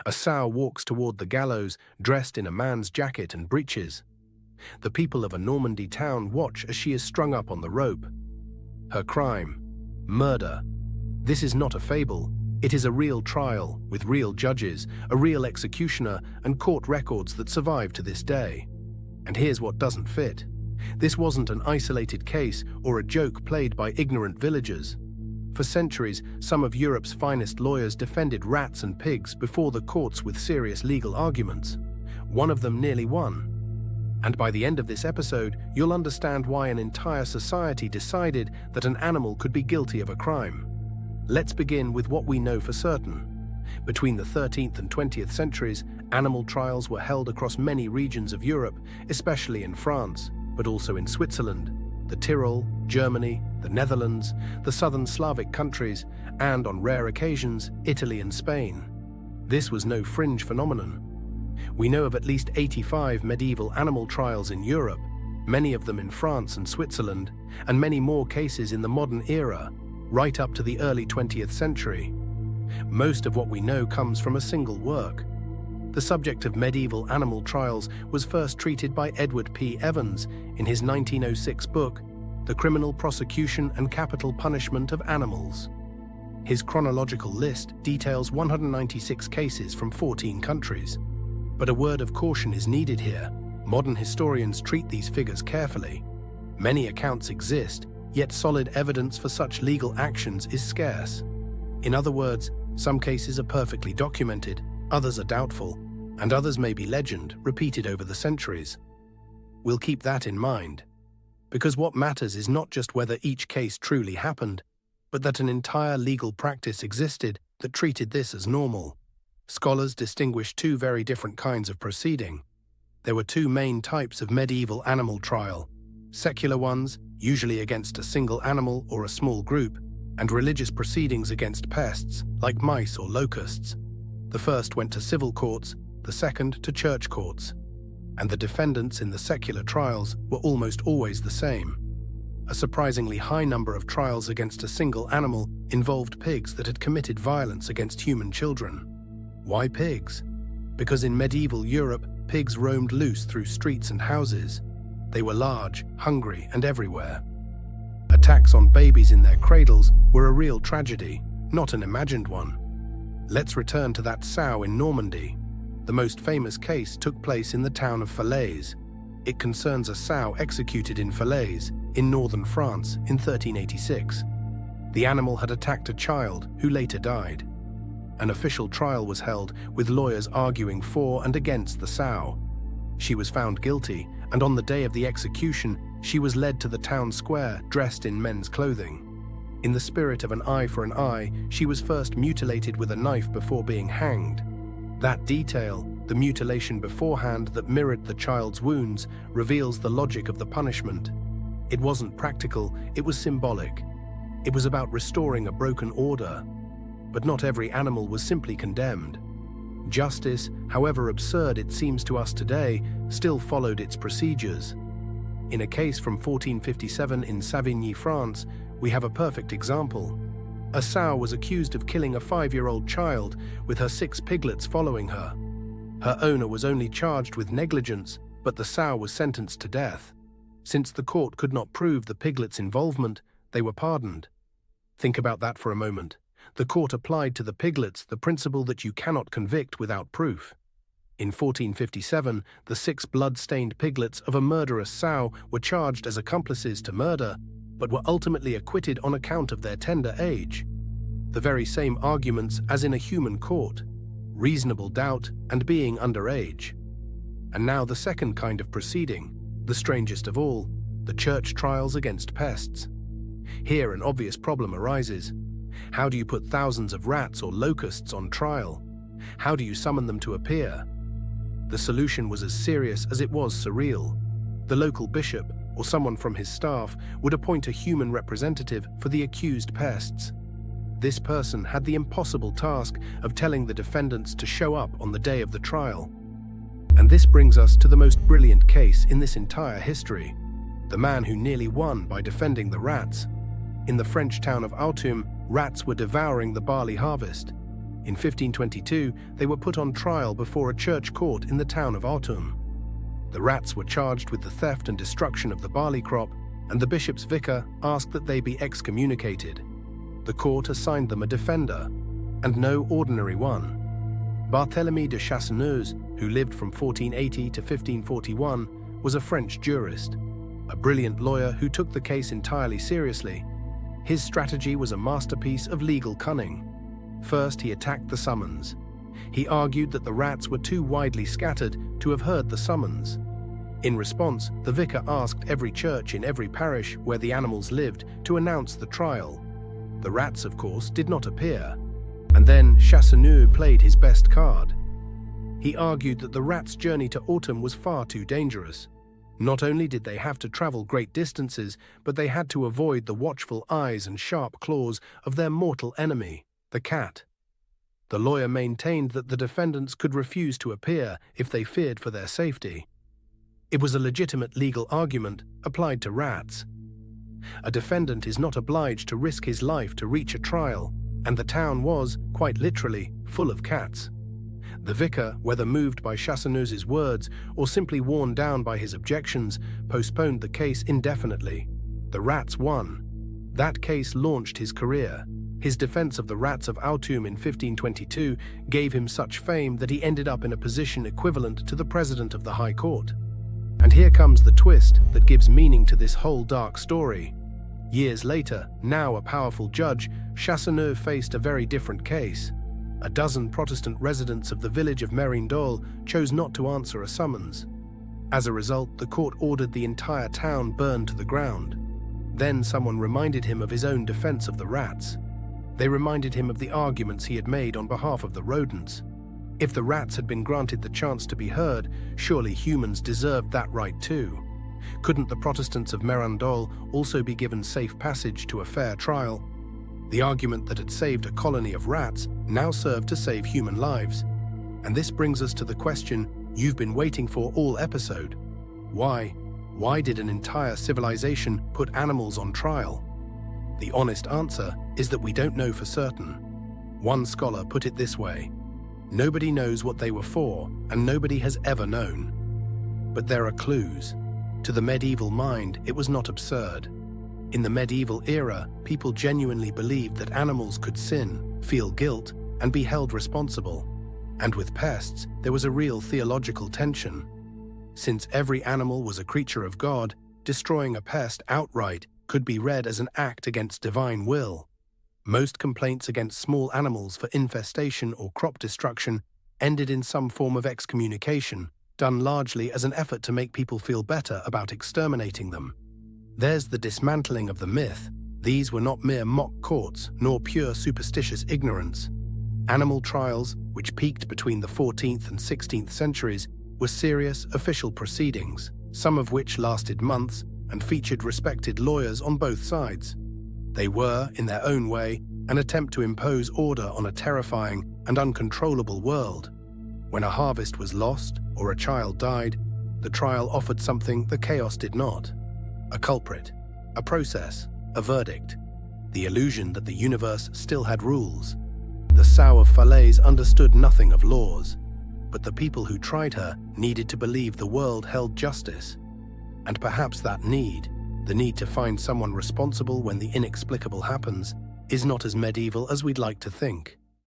A sow walks toward the gallows, dressed in a man's jacket and breeches. The people of a Normandy town watch as she is strung up on the rope. Her crime: murder. This is not a fable. It is a real trial, with real judges, a real executioner, and court records that survive to this day. And here's what doesn't fit. This wasn't an isolated case or a joke played by ignorant villagers. For centuries, some of Europe's finest lawyers defended rats and pigs before the courts with serious legal arguments. One of them nearly won. And by the end of this episode, you'll understand why an entire society decided that an animal could be guilty of a crime. Let's begin with what we know for certain. Between the 13th and 20th centuries, animal trials were held across many regions of Europe, especially in France, but also in Switzerland, the Tyrol, Germany, the Netherlands, the southern Slavic countries, and on rare occasions, Italy and Spain. This was no fringe phenomenon. We know of at least 85 medieval animal trials in Europe, many of them in France and Switzerland, and many more cases in the modern era, right up to the early 20th century. Most of what we know comes from a single work. The subject of medieval animal trials was first treated by Edward P. Evans in his 1906 book, The Criminal Prosecution and Capital Punishment of Animals. His chronological list details 196 cases from 14 countries. But a word of caution is needed here. Modern historians treat these figures carefully. Many accounts exist, yet solid evidence for such legal actions is scarce. In other words, some cases are perfectly documented, others are doubtful, and others may be legend, repeated over the centuries. We'll keep that in mind, because what matters is not just whether each case truly happened, but that an entire legal practice existed that treated this as normal. Scholars distinguish two very different kinds of proceeding. There were two main types of medieval animal trial: secular ones, usually against a single animal or a small group, and religious proceedings against pests, like mice or locusts. The first went to civil courts, the second to church courts. And the defendants in the secular trials were almost always the same. A surprisingly high number of trials against a single animal involved pigs that had committed violence against human children. Why pigs? Because in medieval Europe, pigs roamed loose through streets and houses. They were large, hungry, and everywhere. Attacks on babies in their cradles were a real tragedy, not an imagined one. Let's return to that sow in Normandy. The most famous case took place in the town of Falaise. It concerns a sow executed in Falaise, in northern France, in 1386. The animal had attacked a child, who later died. An official trial was held, with lawyers arguing for and against the sow. She was found guilty, and on the day of the execution, she was led to the town square, dressed in men's clothing. In the spirit of an eye for an eye, she was first mutilated with a knife before being hanged. That detail, the mutilation beforehand that mirrored the child's wounds, reveals the logic of the punishment. It wasn't practical, it was symbolic. It was about restoring a broken order. But not every animal was simply condemned. Justice, however absurd it seems to us today, still followed its procedures. In a case from 1457 in Savigny, France, we have a perfect example. A sow was accused of killing a 5-year-old child, with her 6 piglets following her. Her owner was only charged with negligence, but the sow was sentenced to death. Since the court could not prove the piglets' involvement, they were pardoned. Think about that for a moment. The court applied to the piglets the principle that you cannot convict without proof. In 1457, the 6 blood-stained piglets of a murderous sow were charged as accomplices to murder, but were ultimately acquitted on account of their tender age. The very same arguments as in a human court: reasonable doubt and being underage. And now the second kind of proceeding, the strangest of all, the church trials against pests. Here an obvious problem arises. How do you put thousands of rats or locusts on trial? How do you summon them to appear? The solution was as serious as it was surreal. The local bishop, or someone from his staff, would appoint a human representative for the accused pests. This person had the impossible task of telling the defendants to show up on the day of the trial. And this brings us to the most brilliant case in this entire history: the man who nearly won by defending the rats. In the French town of Autun, rats were devouring the barley harvest. In 1522, they were put on trial before a church court in the town of Autun. The rats were charged with the theft and destruction of the barley crop, and the bishop's vicar asked that they be excommunicated. The court assigned them a defender, and no ordinary one. Barthélemy de Chassaneuz, who lived from 1480 to 1541, was a French jurist, a brilliant lawyer who took the case entirely seriously. His strategy was a masterpiece of legal cunning. First, he attacked the summons. He argued that the rats were too widely scattered to have heard the summons. In response, the vicar asked every church in every parish where the animals lived to announce the trial. The rats, of course, did not appear. And then Chassaneuz played his best card. He argued that the rats' journey to Autun was far too dangerous. Not only did they have to travel great distances, but they had to avoid the watchful eyes and sharp claws of their mortal enemy, the cat. The lawyer maintained that the defendants could refuse to appear if they feared for their safety. It was a legitimate legal argument applied to rats. A defendant is not obliged to risk his life to reach a trial, and the town was, quite literally, full of cats. The vicar, whether moved by Chassaneuz's words or simply worn down by his objections, postponed the case indefinitely. The rats won. That case launched his career. His defense of the rats of Autun in 1522 gave him such fame that he ended up in a position equivalent to the president of the High Court. And here comes the twist that gives meaning to this whole dark story. Years later, now a powerful judge, Chassaneuz faced a very different case. A dozen Protestant residents of the village of Merindol chose not to answer a summons. As a result, the court ordered the entire town burned to the ground. Then someone reminded him of his own defense of the rats. They reminded him of the arguments he had made on behalf of the rodents. If the rats had been granted the chance to be heard, surely humans deserved that right too. Couldn't the Protestants of Merindol also be given safe passage to a fair trial? The argument that had saved a colony of rats now served to save human lives. And this brings us to the question you've been waiting for all episode. Why? Why did an entire civilization put animals on trial? The honest answer is that we don't know for certain. One scholar put it this way: nobody knows what they were for, and nobody has ever known. But there are clues. To the medieval mind, it was not absurd. In the medieval era, people genuinely believed that animals could sin, feel guilt, and be held responsible. And with pests, there was a real theological tension. Since every animal was a creature of God, destroying a pest outright could be read as an act against divine will. Most complaints against small animals for infestation or crop destruction ended in some form of excommunication, done largely as an effort to make people feel better about exterminating them. There's the dismantling of the myth. These were not mere mock courts, nor pure superstitious ignorance. Animal trials, which peaked between the 14th and 16th centuries, were serious official proceedings, some of which lasted months and featured respected lawyers on both sides. They were, in their own way, an attempt to impose order on a terrifying and uncontrollable world. When a harvest was lost or a child died, the trial offered something the chaos did not: a culprit, a process, a verdict, the illusion that the universe still had rules. The Sow of Falaise understood nothing of laws, but the people who tried her needed to believe the world held justice. And perhaps that need, the need to find someone responsible when the inexplicable happens, is not as medieval as we'd like to think.